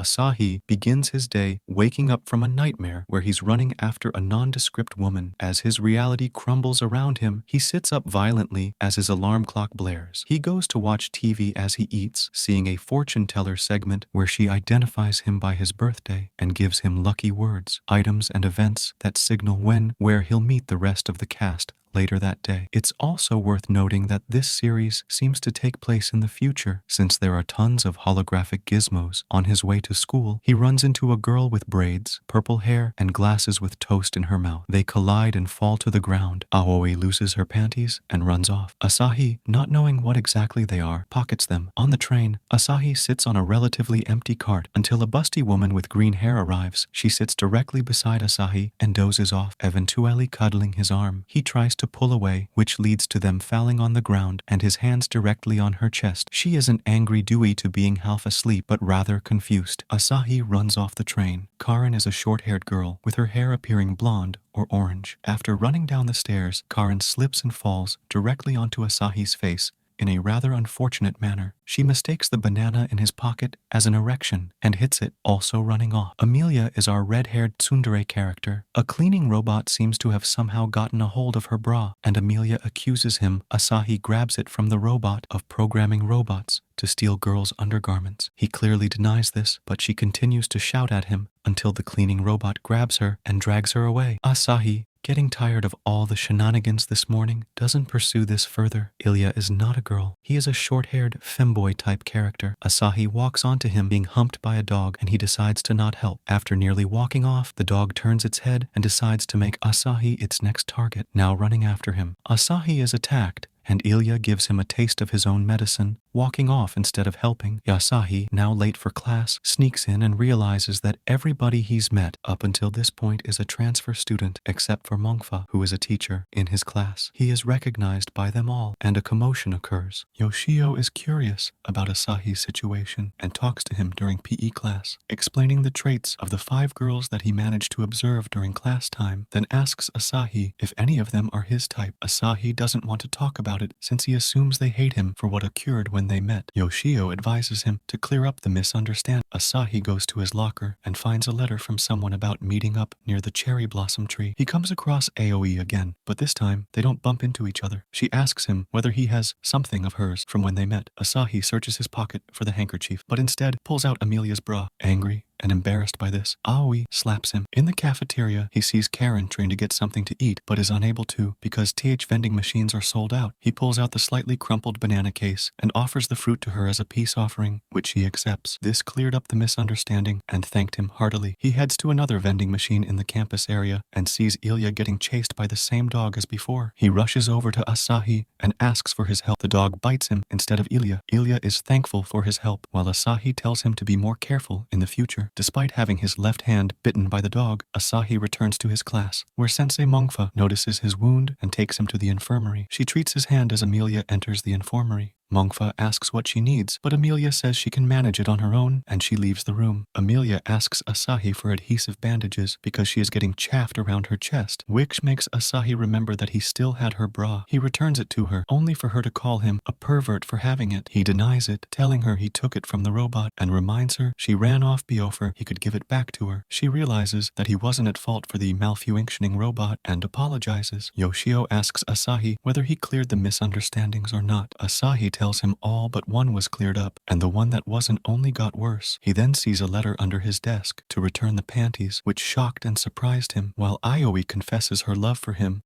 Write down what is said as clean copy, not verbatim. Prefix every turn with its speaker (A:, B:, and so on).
A: Asahi begins his day waking up from a nightmare where he's running after a nondescript woman. As his reality crumbles around him, he sits up violently as his alarm clock blares. He goes to watch TV as he eats, seeing a fortune teller segment where she identifies him by his birthday and gives him lucky words, items, and events that signal when, where he'll meet the rest of the cast later that day. It's also worth noting that this series seems to take place in the future, since there are tons of holographic gizmos. On his way to school, he runs into a girl with braids, purple hair, and glasses with toast in her mouth. They collide and fall to the ground. Aoi loses her panties and runs off. Asahi, not knowing what exactly they are, pockets them. On the train, Asahi sits on a relatively empty cart until a busty woman with green hair arrives. She sits directly beside Asahi and dozes off, eventually cuddling his arm. He tries to pull away, which leads to them falling on the ground and his hands directly on her chest. She isn't angry due to being half asleep, but rather confused. Asahi runs off the train. Karin is a short-haired girl with her hair appearing blonde or orange. After running down the stairs, Karin slips and falls directly onto Asahi's face in a rather unfortunate manner. She mistakes the banana in his pocket as an erection and hits it, also running off. Amelia is our red-haired tsundere character. A cleaning robot seems to have somehow gotten a hold of her bra, and Amelia accuses him. Asahi grabs it from the robot of programming robots to steal girls' undergarments. He clearly denies this, but she continues to shout at him until the cleaning robot grabs her and drags her away. Asahi, getting tired of all the shenanigans this morning, doesn't pursue this further. Ilya is not a girl. He is a short-haired femboy-type character. Asahi walks onto him being humped by a dog, and he decides to not help. After nearly walking off, the dog turns its head and decides to make Asahi its next target, now running after him. Asahi is attacked, and Ilya gives him a taste of his own medicine, walking off instead of helping. Asahi, now late for class, sneaks in and realizes that everybody he's met up until this point is a transfer student, except for Mongfa, who is a teacher in his class. He is recognized by them all, and a commotion occurs. Yoshio is curious about Asahi's situation and talks to him during PE class, explaining the traits of the 5 girls that he managed to observe during class time, then asks Asahi if any of them are his type. Asahi doesn't want to talk about it since he assumes they hate him for what occurred when they met. Yoshio advises him to clear up the misunderstanding. Asahi goes to his locker and finds a letter from someone about meeting up near the cherry blossom tree. He comes across Aoi again, but this time they don't bump into each other. She asks him whether he has something of hers from when they met. Asahi searches his pocket for the handkerchief, but instead pulls out Amelia's bra. Angry and embarrassed by this, Aoi slaps him. In the cafeteria, he sees Karen trying to get something to eat, but is unable to because TH vending machines are sold out. He pulls out the slightly crumpled banana case and offers the fruit to her as a peace offering, which she accepts. This cleared up the misunderstanding and thanked him heartily. He heads to another vending machine in the campus area and sees Ilya getting chased by the same dog as before. He rushes over to Asahi and asks for his help. The dog bites him instead of Ilya. Ilya is thankful for his help, while Asahi tells him to be more careful in the future. Despite having his left hand bitten by the dog, Asahi returns to his class, where Sensei Mongfa notices his wound and takes him to the infirmary. She treats his hand as Amelia enters the infirmary. Mongfa asks what she needs, but Amelia says she can manage it on her own, and she leaves the room. Amelia asks Asahi for adhesive bandages because she is getting chaffed around her chest, which makes Asahi remember that he still had her bra. He returns it to her, only for her to call him a pervert for having it. He denies it, telling her he took it from the robot, and reminds her she ran off Biofer he could give it back to her. She realizes that he wasn't at fault for the malfunctioning robot and apologizes. Yoshio asks Asahi whether he cleared the misunderstandings or not. Asahi tells him all but one was cleared up, and the one that wasn't only got worse. He then sees a letter under his desk to return the panties, which shocked and surprised him. While Aoi confesses her love for him,